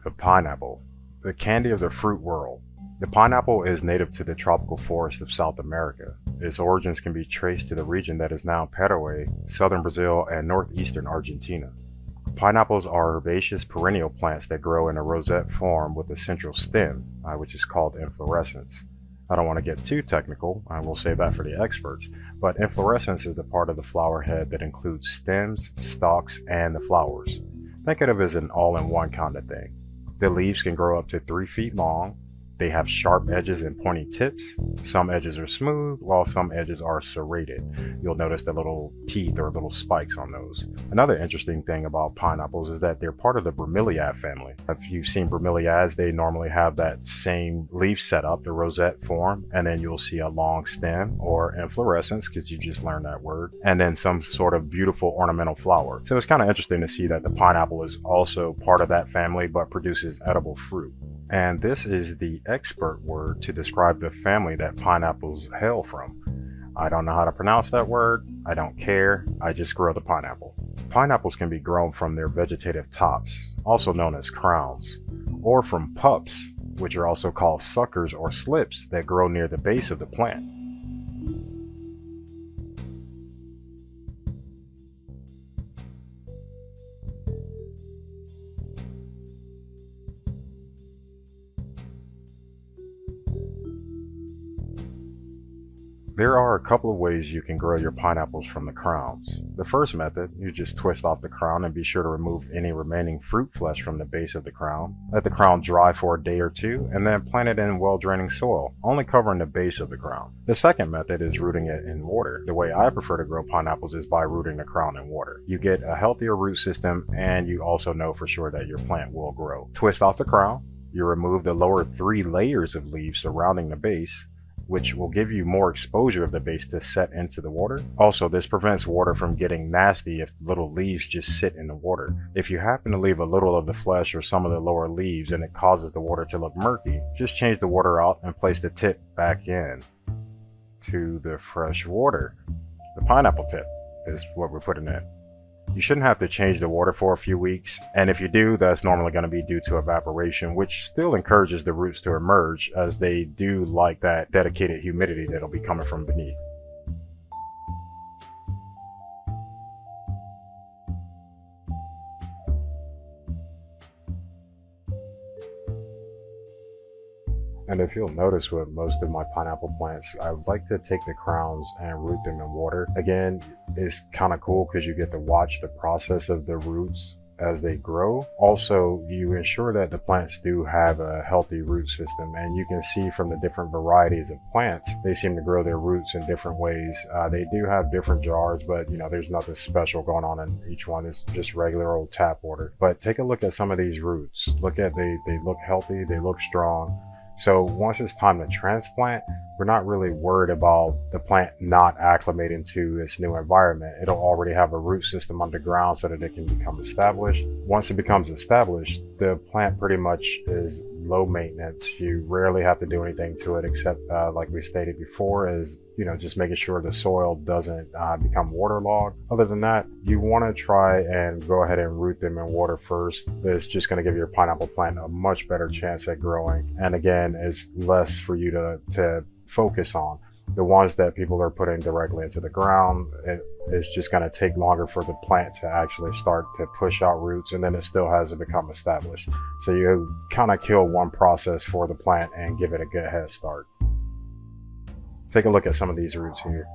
The pineapple, the candy of the fruit world. The pineapple is native to the tropical forests of South America. Its origins can be traced to the region that is now Paraguay, southern Brazil, and northeastern Argentina. Pineapples are herbaceous perennial plants that grow in a rosette form with a central stem, which is called inflorescence. I don't want to get too technical, I will save that for the experts, but inflorescence is the part of the flower head that includes stems, stalks, and the flowers. Think of it as an all-in-one kind of thing. The leaves can grow up to 3 feet long. They have sharp edges and pointy tips. Some edges are smooth, while some edges are serrated. You'll notice the little teeth or little spikes on those. Another interesting thing about pineapples is that they're part of the bromeliad family. If you've seen bromeliads, they normally have that same leaf setup, the rosette form, and then you'll see a long stem or inflorescence, because you just learned that word, and then some sort of beautiful ornamental flower. So it's kind of interesting to see that the pineapple is also part of that family but produces edible fruit. And this is the expert word to describe the family that pineapples hail from. I don't know how to pronounce that word. I don't care. I just grow the pineapple. Pineapples can be grown from their vegetative tops, also known as crowns, or from pups, which are also called suckers or slips that grow near the base of the plant. There are a couple of ways you can grow your pineapples from the crowns. The first method, you just twist off the crown and be sure to remove any remaining fruit flesh from the base of the crown. Let the crown dry for a day or two and then plant it in well-draining soil, only covering the base of the crown. The second method is rooting it in water. The way I prefer to grow pineapples is by rooting the crown in water. You get a healthier root system and you also know for sure that your plant will grow. Twist off the crown, you remove the lower 3 layers of leaves surrounding the base, which will give you more exposure of the base to set into the water. Also, this prevents water from getting nasty if little leaves just sit in the water. If you happen to leave a little of the flesh or some of the lower leaves and it causes the water to look murky, just change the water out and place the tip back in to the fresh water. The pineapple tip is what we're putting in. You shouldn't have to change the water for a few weeks, and if you do, that's normally going to be due to evaporation, which still encourages the roots to emerge, as they do like that dedicated humidity that'll be coming from beneath. And if you'll notice with most of my pineapple plants, I would like to take the crowns and root them in water. Again, it's kind of cool because you get to watch the process of the roots as they grow. Also, you ensure that the plants do have a healthy root system, and you can see from the different varieties of plants, they seem to grow their roots in different ways. They do have different jars, but there's nothing special going on in each one. It's just regular old tap water. But take a look at some of these roots. They look healthy, they look strong. So once it's time to transplant, we're not really worried about the plant not acclimating to its new environment. It'll already have a root system underground so that it can become established. Once it becomes established, the plant pretty much is low maintenance. You rarely have to do anything to it except, like we stated before, is just making sure the soil doesn't become waterlogged. Other than that, you want to try and go ahead and root them in water first. It's just going to give your pineapple plant a much better chance at growing. And again, it's less for you to focus on. The ones that people are putting directly into the ground, it's just going to take longer for the plant to actually start to push out roots, and then it still has to become established. So you kind of kill one process for the plant and give it a good head start. Take a look at some of these roots here.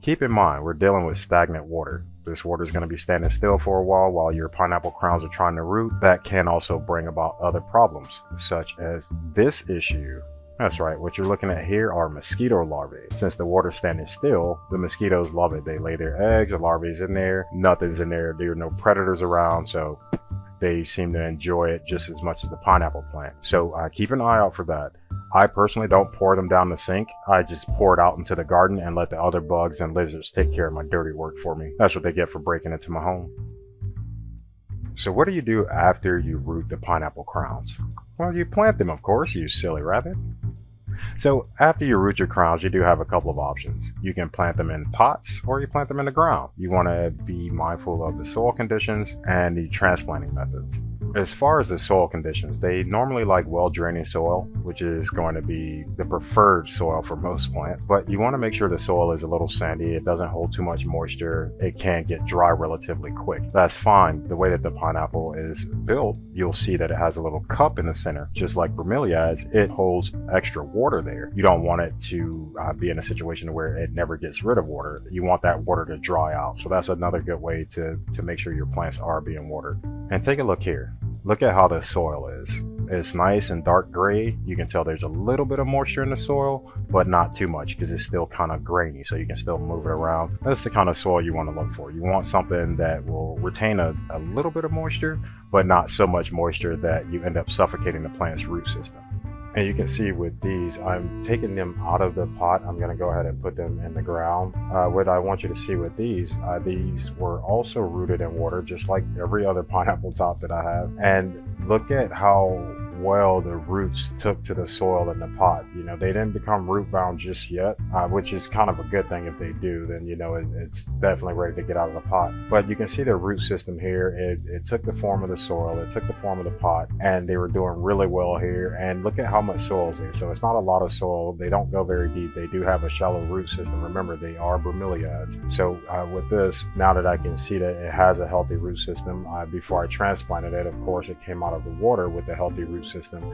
Keep in mind, we're dealing with stagnant water. This water is going to be standing still for a while your pineapple crowns are trying to root. That can also bring about other problems, such as this issue. That's right, what you're looking at here are mosquito larvae. Since the water's standing still, the mosquitoes love it. They lay their eggs, the larvae's in there, nothing's in there, there are no predators around, so they seem to enjoy it just as much as the pineapple plant. So keep an eye out for that. I personally don't pour them down the sink. I just pour it out into the garden and let the other bugs and lizards take care of my dirty work for me. That's what they get for breaking into my home. So what do you do after you root the pineapple crowns? Well, you plant them, of course, you silly rabbit. So after you root your crowns, you do have a couple of options. You can plant them in pots or you plant them in the ground. You want to be mindful of the soil conditions and the transplanting methods. As far as the soil conditions, they normally like well-draining soil, which is going to be the preferred soil for most plants, but you want to make sure the soil is a little sandy, it doesn't hold too much moisture, it can get dry relatively quick. That's fine. The way that the pineapple is built, you'll see that it has a little cup in the center, just like bromeliads, it holds extra water there. You don't want it to be in a situation where it never gets rid of water. You want that water to dry out. So that's another good way to make sure your plants are being watered. And take a look here. Look at how the soil is. It's nice and dark gray. You can tell there's a little bit of moisture in the soil, but not too much because it's still kind of grainy, so you can still move it around. That's the kind of soil you want to look for. You want something that will retain a little bit of moisture, but not so much moisture that you end up suffocating the plant's root system. And you can see with these, I'm taking them out of the pot. I'm going to go ahead and put them in the ground. What I want you to see with these were also rooted in water, just like every other pineapple top that I have. And look at how well the roots took to the soil in the pot. You know, they didn't become root bound just yet, which is kind of a good thing. If they do, then you know it's definitely ready to get out of the pot. But you can see the root system here. It took the form of the soil, it took the form of the pot, and they were doing really well here. And look at how much soil is there. So it's not a lot of soil. They don't go very deep. They do have a shallow root system. Remember, they are bromeliads. So with this, now that I can see that it has a healthy root system, before I transplanted it, of course, it came out of the water with a healthy root system.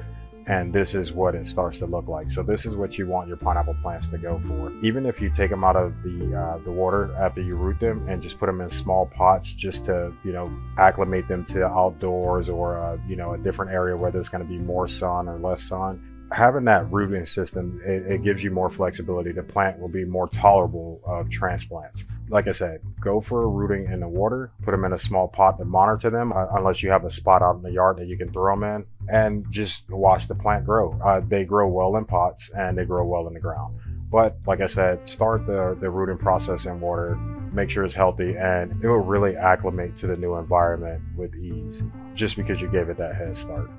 And this is what it starts to look like. So this is what you want your pineapple plants to go for. Even if you take them out of the water after you root them and just put them in small pots just to, you know, acclimate them to outdoors or, you know, a different area where there's going to be more sun or less sun. Having that rooting system, it gives you more flexibility. The plant will be more tolerable of transplants. Like I said, go for rooting in the water, put them in a small pot to monitor them, unless you have a spot out in the yard that you can throw them in, and just watch the plant grow. They grow well in pots and they grow well in the ground. But like I said, start the rooting process in water, make sure it's healthy, and it will really acclimate to the new environment with ease, just because you gave it that head start.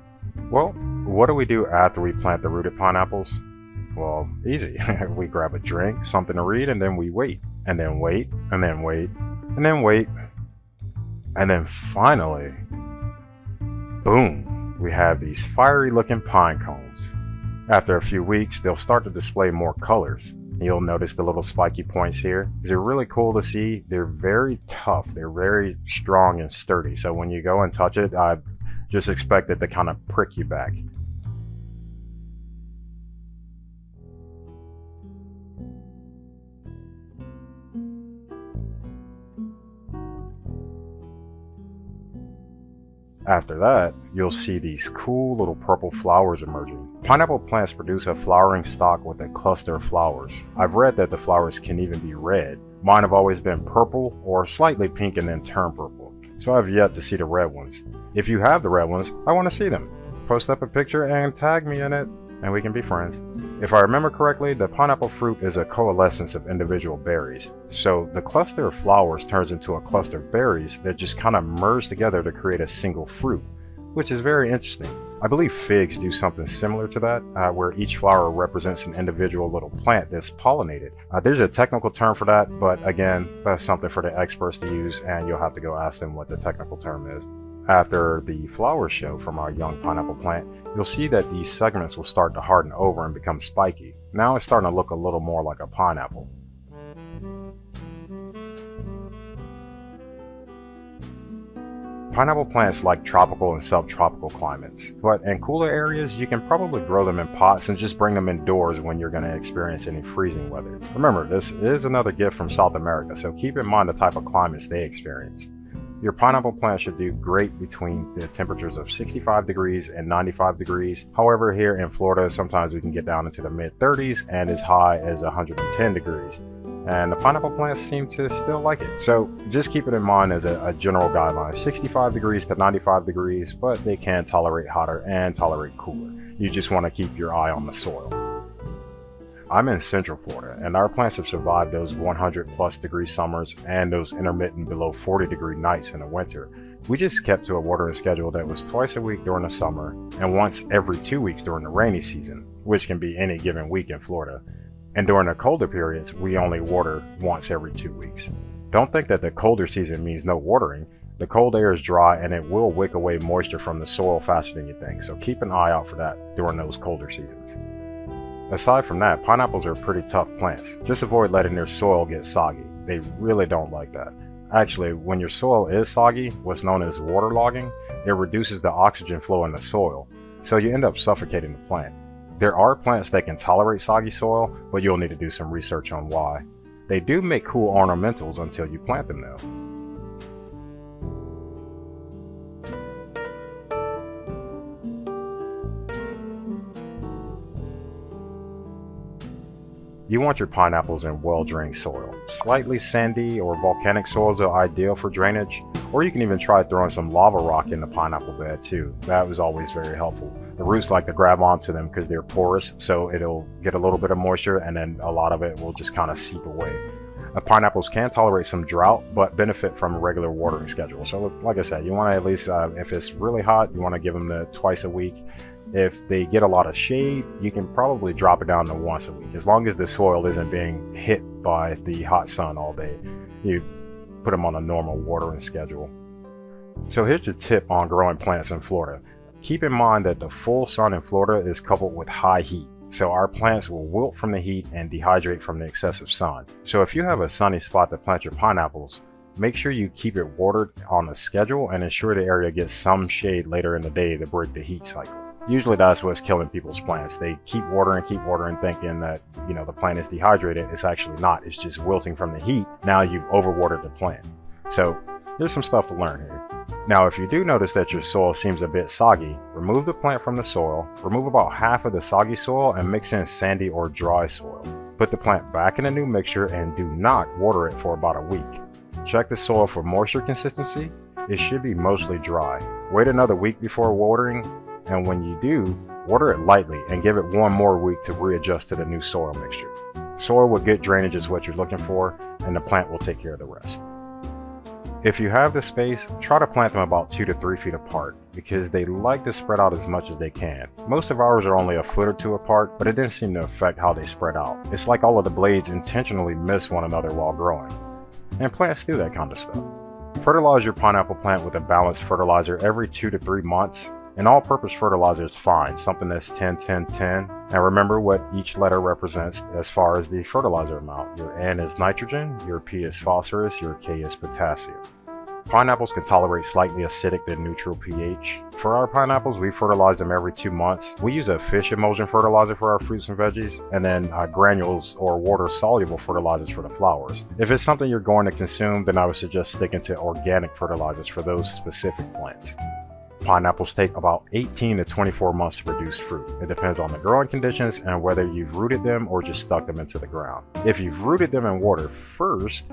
Well, what do we do after we plant the rooted pineapples? Well, easy. We grab a drink, something to read, and then we wait. And then wait, and then wait, and then wait. And then finally, boom, we have these fiery looking pine cones. After a few weeks, they'll start to display more colors. You'll notice the little spiky points here. They're really cool to see. They're very tough. They're very strong and sturdy. So when you go and touch it, just expect it to kind of prick you back. After that, you'll see these cool little purple flowers emerging. Pineapple plants produce a flowering stalk with a cluster of flowers. I've read that the flowers can even be red. Mine have always been purple or slightly pink and then turn purple. So I've yet to see the red ones. If you have the red ones, I want to see them. Post up a picture and tag me in it, and we can be friends. If I remember correctly, the pineapple fruit is a coalescence of individual berries. So the cluster of flowers turns into a cluster of berries that just kind of merge together to create a single fruit, which is very interesting. I believe figs do something similar to that, where each flower represents an individual little plant that's pollinated. There's a technical term for that, but again, that's something for the experts to use, and you'll have to go ask them what the technical term is. After the flowers show from our young pineapple plant, you'll see that these segments will start to harden over and become spiky. Now it's starting to look a little more like a pineapple. Pineapple plants like tropical and subtropical climates, but in cooler areas you can probably grow them in pots and just bring them indoors when you're going to experience any freezing weather. Remember, this is another gift from South America, so keep in mind the type of climates they experience. Your pineapple plant should do great between the temperatures of 65 degrees and 95 degrees. However, here in Florida, sometimes we can get down into the mid-30s and as high as 110 degrees. And the pineapple plants seem to still like it. So just keep it in mind as a general guideline, 65 degrees to 95 degrees, but they can tolerate hotter and tolerate cooler. You just want to keep your eye on the soil. I'm in Central Florida, and our plants have survived those 100+ degree summers and those intermittent below 40 degree nights in the winter. We just kept to a watering schedule that was twice a week during the summer and once every 2 weeks during the rainy season, which can be any given week in Florida. And during the colder periods, we only water once every 2 weeks. Don't think that the colder season means no watering. The cold air is dry and it will wick away moisture from the soil faster than you think, so keep an eye out for that during those colder seasons. Aside from that, pineapples are pretty tough plants. Just avoid letting their soil get soggy. They really don't like that. Actually, when your soil is soggy, what's known as waterlogging, it reduces the oxygen flow in the soil, so you end up suffocating the plant. There are plants that can tolerate soggy soil, but you'll need to do some research on why. They do make cool ornamentals until you plant them though. You want your pineapples in well-drained soil. Slightly sandy or volcanic soils are ideal for drainage, or you can even try throwing some lava rock in the pineapple bed too. That was always very helpful. The roots like to grab onto them because they're porous, so it'll get a little bit of moisture and then a lot of it will just kind of seep away. Pineapples can tolerate some drought, but benefit from a regular watering schedule. So like I said, you want to at least, if it's really hot, you want to give them the twice a week. If they get a lot of shade, you can probably drop it down to once a week. As long as the soil isn't being hit by the hot sun all day, you put them on a normal watering schedule. So here's a tip on growing plants in Florida. Keep in mind that the full sun in Florida is coupled with high heat. So our plants will wilt from the heat and dehydrate from the excessive sun. So if you have a sunny spot to plant your pineapples, make sure you keep it watered on a schedule and ensure the area gets some shade later in the day to break the heat cycle. Usually that's what's killing people's plants. They keep watering, thinking that, the plant is dehydrated. It's actually not. It's just wilting from the heat. Now you've overwatered the plant. So there's some stuff to learn here. Now, if you do notice that your soil seems a bit soggy, remove the plant from the soil, remove about half of the soggy soil and mix in sandy or dry soil. Put the plant back in a new mixture and do not water it for about a week. Check the soil for moisture consistency. It should be mostly dry. Wait another week before watering, and when you do, water it lightly and give it one more week to readjust to the new soil mixture. Soil with good drainage is what you're looking for, and the plant will take care of the rest. If you have the space, try to plant them about 2 to 3 feet apart because they like to spread out as much as they can. Most of ours are only a foot or two apart, but it didn't seem to affect how they spread out. It's like all of the blades intentionally miss one another while growing. And plants do that kind of stuff. Fertilize your pineapple plant with a balanced fertilizer every 2 to 3 months. An all-purpose fertilizer is fine, something that's 10-10-10. And remember what each letter represents as far as the fertilizer amount. Your N is nitrogen, your P is phosphorus, your K is potassium. Pineapples can tolerate slightly acidic to neutral pH. For our pineapples, we fertilize them every 2 months. We use a fish emulsion fertilizer for our fruits and veggies, and then granules or water-soluble fertilizers for the flowers. If it's something you're going to consume, then I would suggest sticking to organic fertilizers for those specific plants. Pineapples take about 18 to 24 months to produce fruit. It depends on the growing conditions and whether you've rooted them or just stuck them into the ground. If you've rooted them in water first,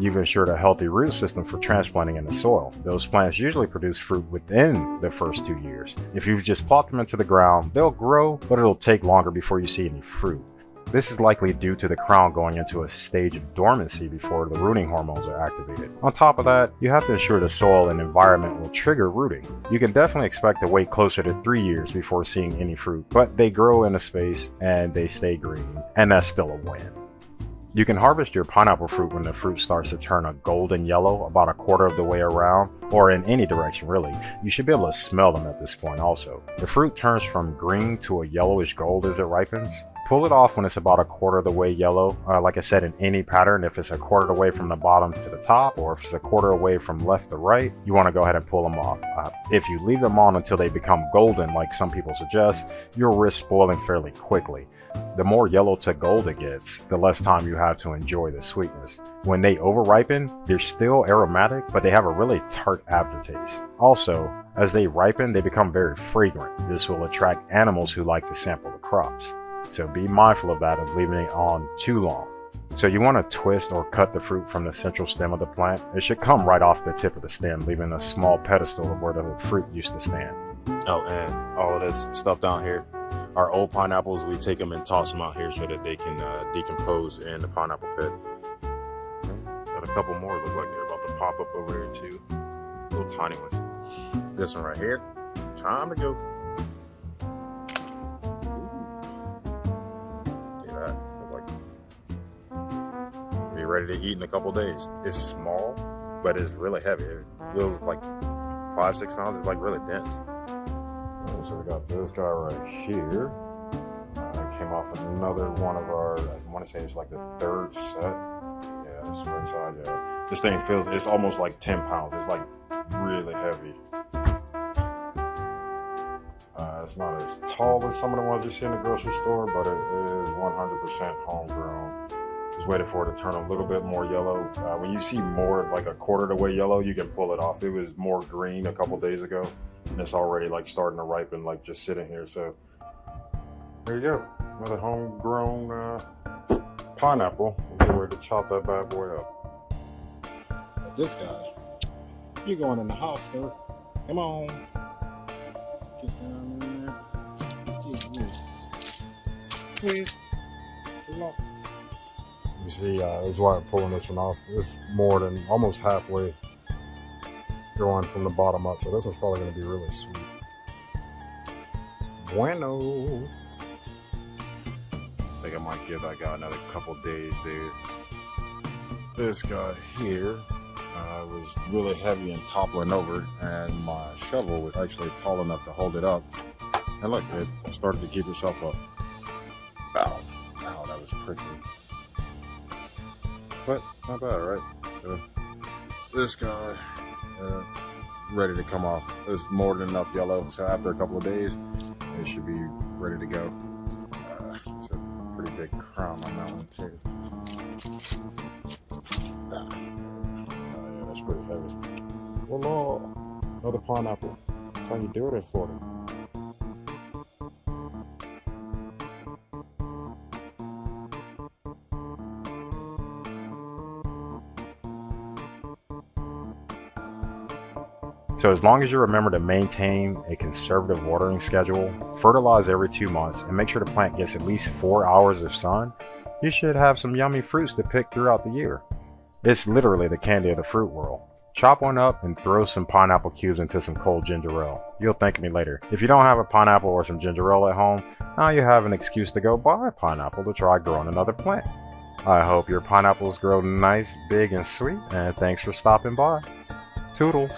you've ensured a healthy root system for transplanting in the soil. Those plants usually produce fruit within the first 2 years. If you've just plopped them into the ground, they'll grow, but it'll take longer before you see any fruit. This is likely due to the crown going into a stage of dormancy before the rooting hormones are activated. On top of that, you have to ensure the soil and environment will trigger rooting. You can definitely expect to wait closer to 3 years before seeing any fruit, but they grow in a space and they stay green, and that's still a win. You can harvest your pineapple fruit when the fruit starts to turn a golden yellow about a quarter of the way around, or in any direction really. You should be able to smell them at this point also. The fruit turns from green to a yellowish gold as it ripens. Pull it off when it's about a quarter of the way yellow. Like I said, in any pattern, if it's a quarter away from the bottom to the top, or if it's a quarter away from left to right, you want to go ahead and pull them off. If you leave them on until they become golden, like some people suggest, you'll risk spoiling fairly quickly. The more yellow to gold it gets, the less time you have to enjoy the sweetness. When they over-ripen, they're still aromatic, but they have a really tart aftertaste. Also, as they ripen, they become very fragrant. This will attract animals who like to sample the crops. So be mindful of that, of leaving it on too long. So you want to twist or cut the fruit from the central stem of the plant. It should come right off the tip of the stem, leaving a small pedestal of where the fruit used to stand. Oh, and all of this stuff down here, our old pineapples, we take them and toss them out here so that they can decompose in the pineapple pit. Got a couple more look like they're about to pop up over here too. little tiny ones. This one right here, time to go. See that? Like, be ready to eat in a couple days. It's small, but it's really heavy. It feels like 5-6 pounds. It's like really dense. So we got this guy right here. Came off another one of our, I want to say it's like the third set. Yeah, this right side, yeah. This thing feels, it's almost like 10 pounds. It's like really heavy. It's not as tall as some of the ones you see in the grocery store, but it is 100% homegrown. Just waiting for it to turn a little bit more yellow. When you see more like a quarter of the way yellow, you can pull it off. It was more green a couple days ago, and it's already like starting to ripen, like just sitting here. So there you go, another homegrown pineapple. We're ready to chop that bad boy up. This guy, you're going in the house, sir. Come on. Let's get down in there. Please. Come on. You see, this is why I'm pulling this one off. It's more than almost halfway going from the bottom up, so this one's probably going to be really sweet. Bueno. I think I might give that guy another couple days, dude. This guy here was really heavy and toppling over, and my shovel was actually tall enough to hold it up. And look, it started to keep itself up. Ow, ow, that was prickly. But not bad, right? This guy, ready to come off. It's more than enough yellow, so after a couple of days, it should be ready to go. It's a pretty big crown on that one too. Yeah, that's pretty heavy. Voila! Another pineapple. That's how you do it in Florida. So as long as you remember to maintain a conservative watering schedule, fertilize every 2 months, and make sure the plant gets at least 4 hours of sun, you should have some yummy fruits to pick throughout the year. It's literally the candy of the fruit world. Chop one up and throw some pineapple cubes into some cold ginger ale. You'll thank me later. If you don't have a pineapple or some ginger ale at home, now you have an excuse to go buy a pineapple to try growing another plant. I hope your pineapples grow nice, big, and sweet, and thanks for stopping by. Toodles.